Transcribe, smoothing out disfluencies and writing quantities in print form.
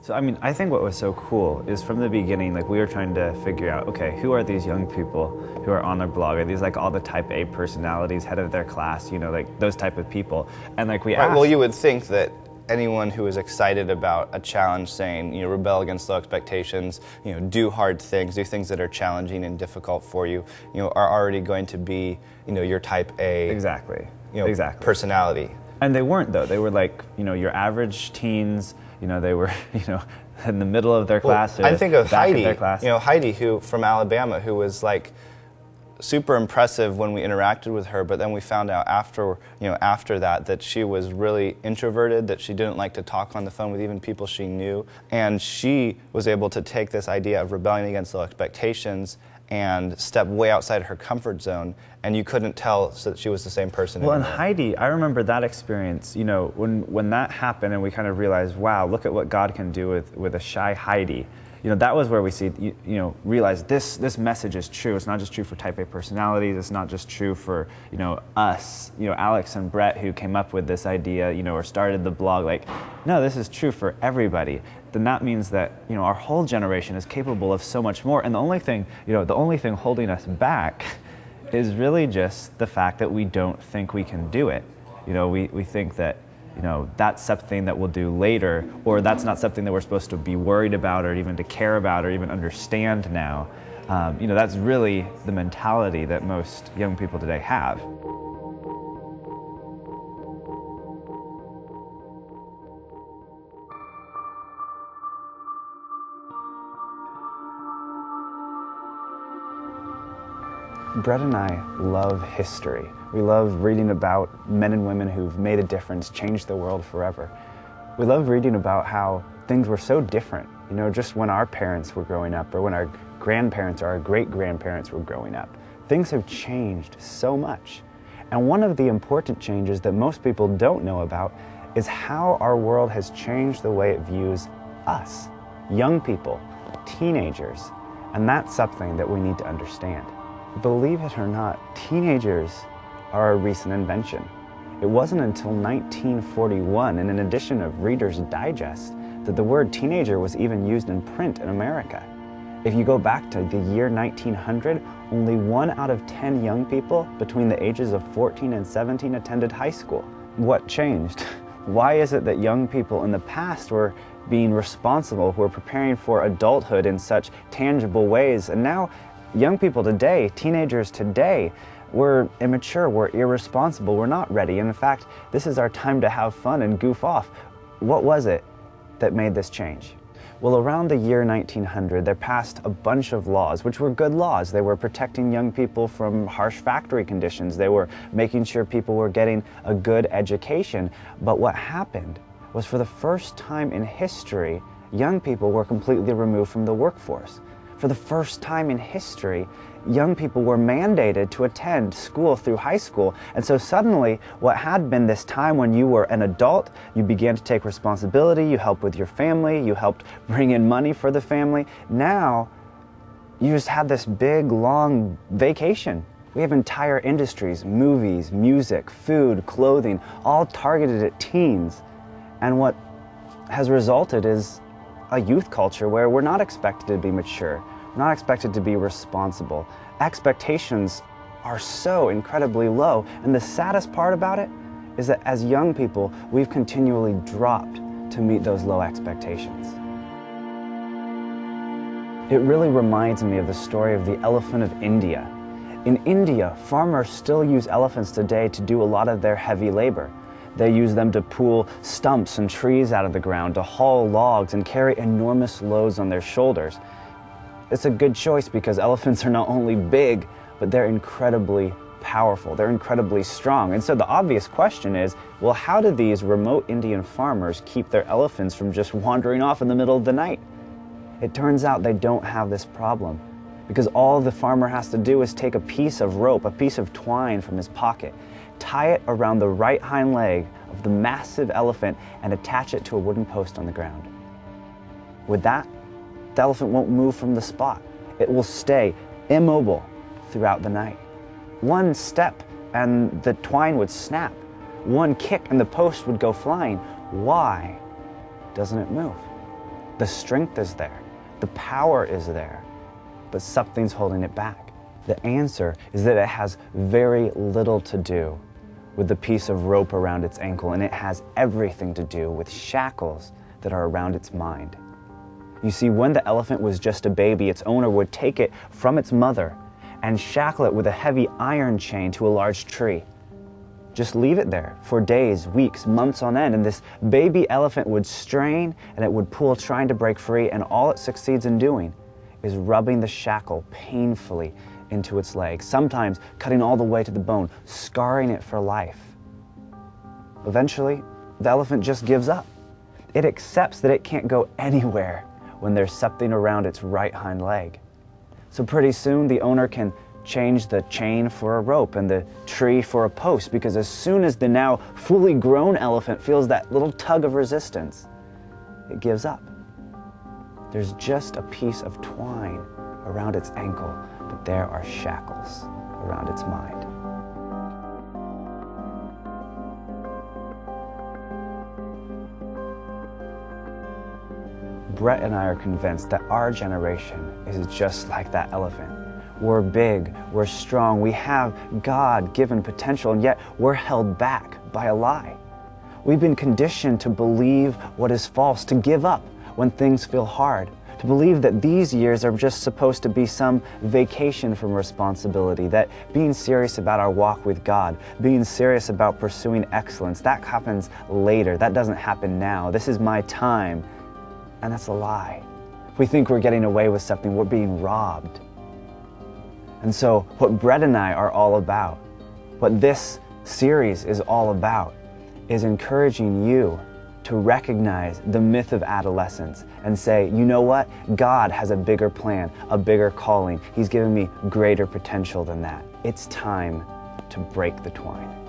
So, I mean, I think what was so cool is from the beginning, like we were trying to figure out, okay, who are these young people who are on their blog? Are these like all the type A personalities, head of their class, you know, like those type of people? And like we asked. Well, you would think that anyone who is excited about a challenge, saying, you know, rebel against low expectations, you know, do hard things, do things that are challenging and difficult for you, you know, are already going to be, you know, your type A. Exactly. You know, exactly. Personality. And they weren't though. They were like, you know, your average teens. You know, they were, you know, in the middle of their class. I think of back Heidi, their class. you know, Heidi, who from Alabama, who was like super impressive when we interacted with her, but then we found out after that she was really introverted, that she didn't like to talk on the phone with even people she knew, and she was able to take this idea of rebelling against low expectations and step way outside her comfort zone, and you couldn't tell that she was the same person Well, anymore. and Heidi, I remember that experience, you know, when that happened and we kind of realized, wow, look at what God can do with a shy Heidi. You know, that was where we realized this message is true. It's not just true for type A personalities. It's not just true for, you know, us, you know, Alex and Brett, who came up with this idea, you know, or started the blog. Like, no, this is true for everybody. Then that means that, you know, our whole generation is capable of so much more. And the only thing holding us back is really just the fact that we don't think we can do it. You know, we think that, you know, that's something that we'll do later, or that's not something that we're supposed to be worried about or even to care about or even understand now. You know, that's really the mentality that most young people today have. Brett and I love history. We love reading about men and women who've made a difference, changed the world forever. We love reading about how things were so different, you know, just when our parents were growing up or when our grandparents or our great-grandparents were growing up. Things have changed so much. And one of the important changes that most people don't know about is how our world has changed the way it views us, young people, teenagers. And that's something that we need to understand. Believe it or not, teenagers are a recent invention. It wasn't until 1941 in an edition of Reader's Digest that the word teenager was even used in print in America. If you go back to the year 1900, only 1 out of 10 young people between the ages of 14 and 17 attended high school. What changed? Why is it that young people in the past were being responsible, who were preparing for adulthood in such tangible ways, and now young people today, teenagers today, we're immature, we're irresponsible, we're not ready. And in fact, this is our time to have fun and goof off. What was it that made this change? Well, around the year 1900, there passed a bunch of laws, which were good laws. They were protecting young people from harsh factory conditions. They were making sure people were getting a good education. But what happened was, for the first time in history, young people were completely removed from the workforce. For the first time in history, young people were mandated to attend school through high school. And so suddenly, what had been this time when you were an adult, you began to take responsibility, you helped with your family, you helped bring in money for the family. Now, you just had this big, long vacation. We have entire industries, movies, music, food, clothing, all targeted at teens. And what has resulted is a youth culture where we're not expected to be mature, we're not expected to be responsible. Expectations are so incredibly low, and the saddest part about it is that as young people, we've continually dropped to meet those low expectations. It really reminds me of the story of the elephant of India. In India, farmers still use elephants today to do a lot of their heavy labor. They use them to pull stumps and trees out of the ground, to haul logs and carry enormous loads on their shoulders. It's a good choice because elephants are not only big, but they're incredibly powerful. They're incredibly strong. And so the obvious question is, well, how do these remote Indian farmers keep their elephants from just wandering off in the middle of the night? It turns out they don't have this problem, because all the farmer has to do is take a piece of rope, a piece of twine from his pocket, tie it around the right hind leg of the massive elephant, and attach it to a wooden post on the ground. With that, the elephant won't move from the spot. It will stay immobile throughout the night. One step and the twine would snap. One kick and the post would go flying. Why doesn't it move? The strength is there. The power is there. But something's holding it back. The answer is that it has very little to do with the piece of rope around its ankle, and it has everything to do with shackles that are around its mind. You see, when the elephant was just a baby, its owner would take it from its mother and shackle it with a heavy iron chain to a large tree. Just leave it there for days, weeks, months on end, and this baby elephant would strain and it would pull, trying to break free, and all it succeeds in doing is rubbing the shackle painfully into its leg, sometimes cutting all the way to the bone, scarring it for life. Eventually, the elephant just gives up. It accepts that it can't go anywhere when there's something around its right hind leg. So pretty soon the owner can change the chain for a rope and the tree for a post, because as soon as the now fully grown elephant feels that little tug of resistance, it gives up. There's just a piece of twine around its ankle, but there are shackles around its mind. Brett and I are convinced that our generation is just like that elephant. We're big, we're strong, we have God-given potential, and yet we're held back by a lie. We've been conditioned to believe what is false, to give up when things feel hard, to believe that these years are just supposed to be some vacation from responsibility, that being serious about our walk with God, being serious about pursuing excellence, that happens later, that doesn't happen now, this is my time. And that's a lie. If we think we're getting away with something, we're being robbed. And so what Brett and I are all about, what this series is all about, is encouraging you to recognize the myth of adolescence and say, you know what? God has a bigger plan, a bigger calling. He's given me greater potential than that. It's time to break the twine.